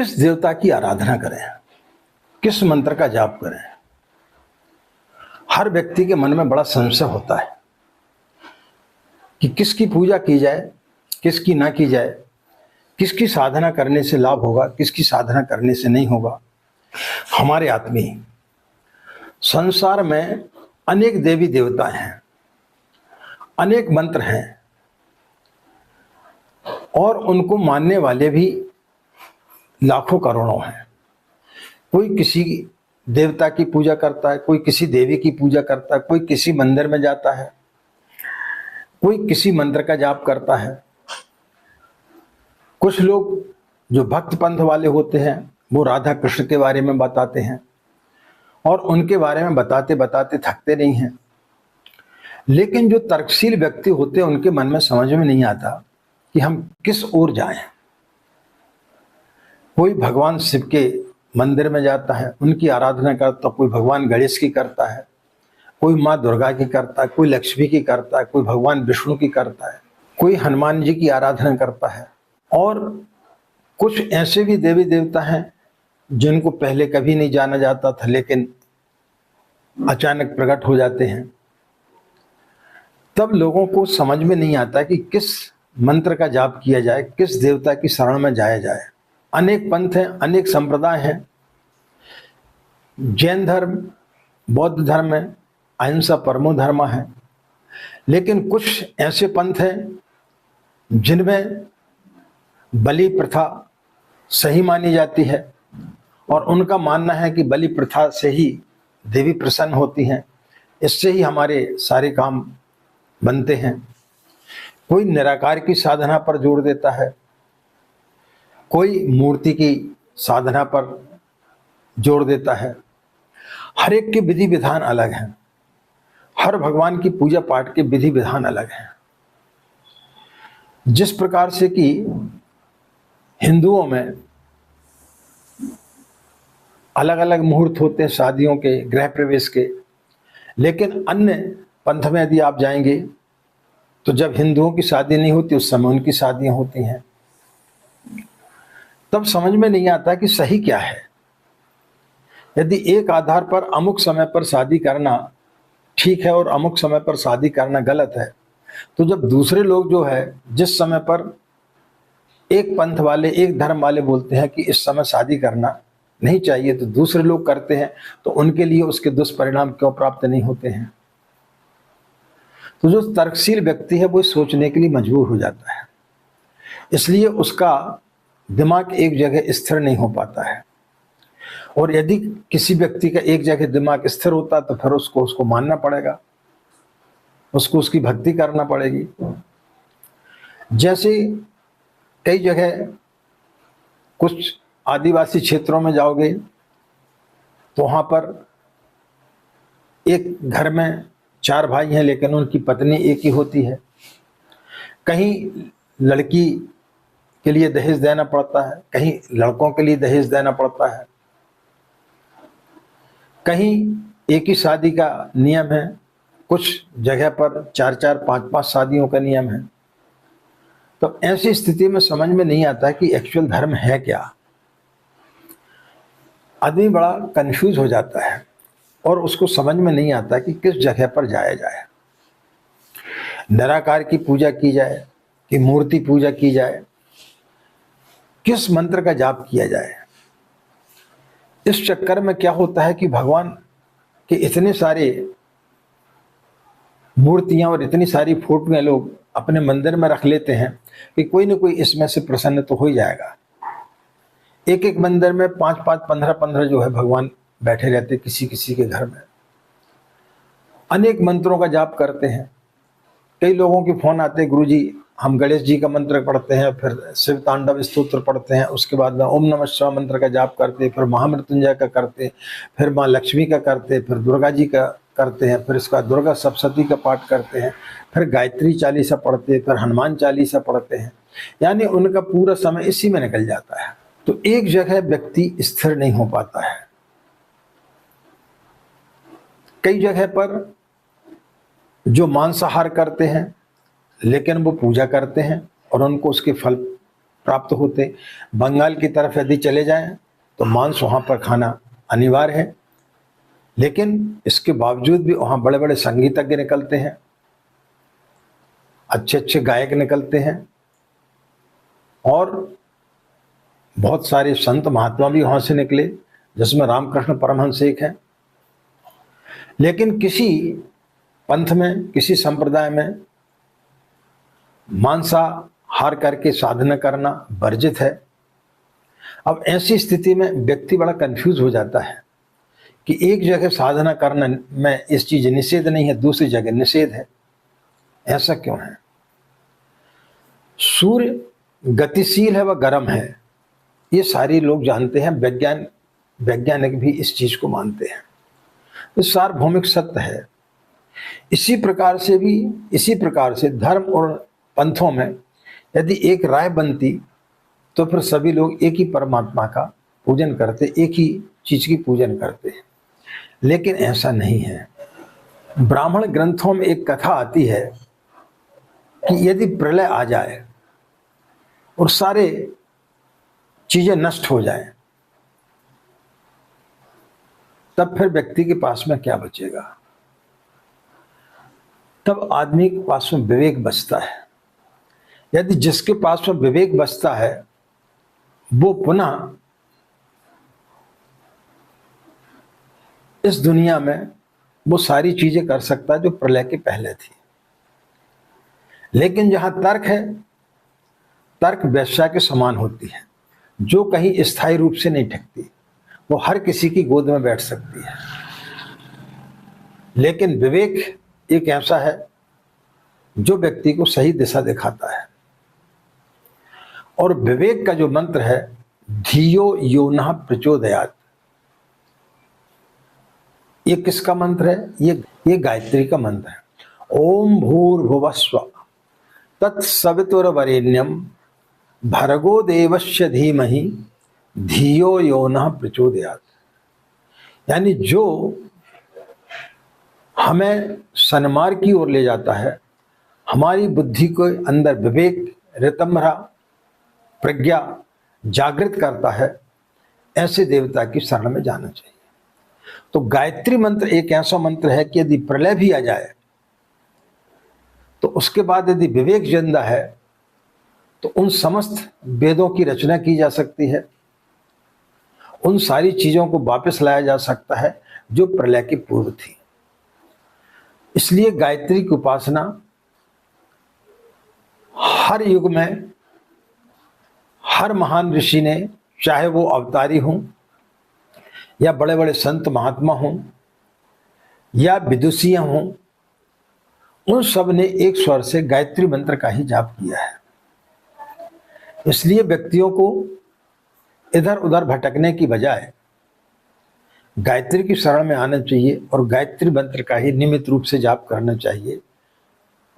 किस देवता की आराधना करें, किस मंत्र का जाप करें। हर व्यक्ति के मन में बड़ा संशय होता है कि किसकी पूजा की जाए, किसकी ना की जाए, किसकी साधना करने से लाभ होगा, किसकी साधना करने से नहीं होगा। हमारे आत्मी संसार में अनेक देवी देवता हैं, अनेक मंत्र हैं और उनको मानने वाले भी लाखों करोड़ों हैं। कोई किसी देवता की पूजा करता है, कोई किसी देवी की पूजा करता है, कोई किसी मंदिर में जाता है, कोई किसी मंत्र का जाप करता है। कुछ लोग जो भक्त पंथ वाले होते हैं वो राधा कृष्ण के बारे में बताते हैं और उनके बारे में बताते बताते थकते नहीं हैं। लेकिन जो तर्कशील व्यक्ति होते हैं उनके मन में समझ में नहीं आता कि हम किस ओर जाएं। कोई भगवान शिव के मंदिर में जाता है, उनकी आराधना करता, कोई भगवान गणेश की करता है, कोई माँ दुर्गा की करता है, कोई लक्ष्मी की करता है, कोई भगवान विष्णु की करता है, कोई हनुमान जी की आराधना करता है। और कुछ ऐसे भी देवी देवता हैं जिनको पहले कभी नहीं जाना जाता था लेकिन अचानक प्रकट हो जाते हैं। तब लोगों को समझ में नहीं आता कि किस मंत्र का जाप किया जाए, किस देवता की शरण में जाया जाए। अनेक पंथ हैं, अनेक संप्रदाय हैं। जैन धर्म, बौद्ध धर्म है, अहिंसा परमो धर्म है। लेकिन कुछ ऐसे पंथ हैं जिनमें बलि प्रथा सही मानी जाती है और उनका मानना है कि बलि प्रथा से ही देवी प्रसन्न होती हैं, इससे ही हमारे सारे काम बनते हैं। कोई निराकार की साधना पर जोर देता है, कोई मूर्ति की साधना पर जोर देता है। हर एक के विधि विधान अलग हैं, हर भगवान की पूजा पाठ के विधि विधान अलग हैं। जिस प्रकार से कि हिंदुओं में अलग अलग मुहूर्त होते हैं शादियों के, गृह प्रवेश के, लेकिन अन्य पंथ में यदि आप जाएंगे तो जब हिंदुओं की शादी नहीं होती उस समय उनकी शादियां होती हैं। तब समझ में नहीं आता कि सही क्या है। यदि एक आधार पर अमुक समय पर शादी करना ठीक है और अमुक समय पर शादी करना गलत है, तो जब दूसरे लोग जो है जिस समय पर एक पंथ वाले, एक धर्म वाले बोलते हैं कि इस समय शादी करना नहीं चाहिए तो दूसरे लोग करते हैं, तो उनके लिए उसके दुष्परिणाम क्यों प्राप्त नहीं होते हैं। तो जो तर्कशील व्यक्ति है वो सोचने के लिए मजबूर हो जाता है, इसलिए उसका दिमाग एक जगह स्थिर नहीं हो पाता है। और यदि किसी व्यक्ति का एक जगह दिमाग स्थिर होता तो फिर उसको मानना पड़ेगा, उसको उसकी भक्ति करना पड़ेगी। जैसे कई जगह कुछ आदिवासी क्षेत्रों में जाओगे तो वहां पर एक घर में 4 भाई हैं लेकिन उनकी पत्नी एक ही होती है। कहीं लड़की के लिए दहेज देना पड़ता है, कहीं लड़कों के लिए दहेज देना पड़ता है, कहीं एक ही शादी का नियम है, कुछ जगह पर 4-4, 5-5 शादियों का नियम है। तो ऐसी स्थिति में समझ में नहीं आता कि एक्चुअल धर्म है क्या। आदमी बड़ा कंफ्यूज हो जाता है और उसको समझ में नहीं आता कि किस जगह पर जाया जाए। निराकार की पूजा की जाए कि मूर्ति पूजा की जाए, किस मंत्र का जाप किया जाए। इस चक्कर में क्या होता है कि भगवान के इतने सारे मूर्तियां और इतनी सारी फोटोएं लोग अपने मंदिर में रख लेते हैं कि कोई न कोई इसमें से प्रसन्न तो हो ही जाएगा। एक एक मंदिर में 5-5, 15-15 जो है भगवान बैठे रहते किसी किसी के घर में। अनेक मंत्रों का जाप करते हैं। कई लोगों के फोन आते हैं, गुरुजी हम गणेश जी का मंत्र पढ़ते हैं, फिर शिव तांडव स्तोत्र पढ़ते हैं, उसके बाद में ओम नमः शिवाय मंत्र का जाप करते हैं, फिर महामृत्युंजय का करते हैं, फिर माँ लक्ष्मी का करते हैं, फिर दुर्गा जी का करते हैं, फिर इसका दुर्गा सप्तशती का पाठ करते हैं, फिर गायत्री चालीसा पढ़ते हैं, फिर हनुमान चालीसा पढ़ते हैं। यानी उनका पूरा समय इसी में निकल जाता है। तो एक जगह व्यक्ति स्थिर नहीं हो पाता है। कई जगह पर जो मांसाहार करते हैं लेकिन वो पूजा करते हैं और उनको उसके फल प्राप्त होते। बंगाल की तरफ यदि चले जाएं तो मांस वहाँ पर खाना अनिवार्य है, लेकिन इसके बावजूद भी वहाँ बड़े बड़े संगीतज्ञ निकलते हैं, अच्छे अच्छे गायक निकलते हैं और बहुत सारे संत महात्मा भी वहाँ से निकले, जिसमें रामकृष्ण परमहंस एक है। लेकिन किसी पंथ में, किसी संप्रदाय में मांसाहार करके साधना करना वर्जित है। अब ऐसी स्थिति में व्यक्ति बड़ा कंफ्यूज हो जाता है कि एक जगह साधना करना में इस चीज निषेध नहीं है, दूसरी जगह निषेध है, ऐसा क्यों है? सूर्य गतिशील है व गर्म है, ये सारे लोग जानते हैं, वैज्ञानिक भी इस चीज को मानते हैं, तो सार्वभौमिक सत्य है। इसी प्रकार से धर्म और पंथों में यदि एक राय बनती तो फिर सभी लोग एक ही परमात्मा का पूजन करते, एक ही चीज की पूजन करते। लेकिन ऐसा नहीं है। ब्राह्मण ग्रंथों में एक कथा आती है कि यदि प्रलय आ जाए और सारे चीजें नष्ट हो जाएं, तब फिर व्यक्ति के पास में क्या बचेगा? तब आदमी के पास में विवेक बचता है। यदि जिसके पास में विवेक बचता है वो पुनः इस दुनिया में वो सारी चीजें कर सकता है जो प्रलय के पहले थी। लेकिन जहां तर्क है, तर्क वेश्या के समान होती है, जो कहीं स्थायी रूप से नहीं ठकती, वो हर किसी की गोद में बैठ सकती है। लेकिन विवेक एक ऐसा है जो व्यक्ति को सही दिशा दिखाता है। और विवेक का जो मंत्र है, धियो यो नः प्रचोदयात्, ये किसका मंत्र है? ये गायत्री का मंत्र है। ओम भूर्भुवस्व तत्सवितुर्वरेण्यम भर्गो देवस्य धीमहि धियो यो नः प्रचोदयात्। यानी जो हमें सन्मार्ग की ओर ले जाता है, हमारी बुद्धि को अंदर विवेक, ऋतम्भरा, प्रज्ञा जागृत करता है, ऐसे देवता की शरण में जाना चाहिए। तो गायत्री मंत्र एक ऐसा मंत्र है कि यदि प्रलय भी आ जाए तो उसके बाद यदि विवेक जिंदा है तो उन समस्त वेदों की रचना की जा सकती है, उन सारी चीजों को वापस लाया जा सकता है जो प्रलय के पूर्व थी। इसलिए गायत्री की उपासना हर युग में हर महान ऋषि ने, चाहे वो अवतारी हों या बड़े बड़े संत महात्मा हों या विदुषियां हों, उन सब ने एक स्वर से गायत्री मंत्र का ही जाप किया है। इसलिए व्यक्तियों को इधर उधर भटकने की बजाय गायत्री की शरण में आना चाहिए और गायत्री मंत्र का ही नियमित रूप से जाप करना चाहिए।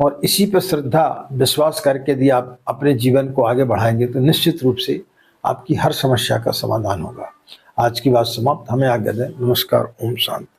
और इसी पर श्रद्धा विश्वास करके यदि आप अपने जीवन को आगे बढ़ाएंगे तो निश्चित रूप से आपकी हर समस्या का समाधान होगा। आज की बात समाप्त। हमें आज्ञा दें। नमस्कार। ओम शांति।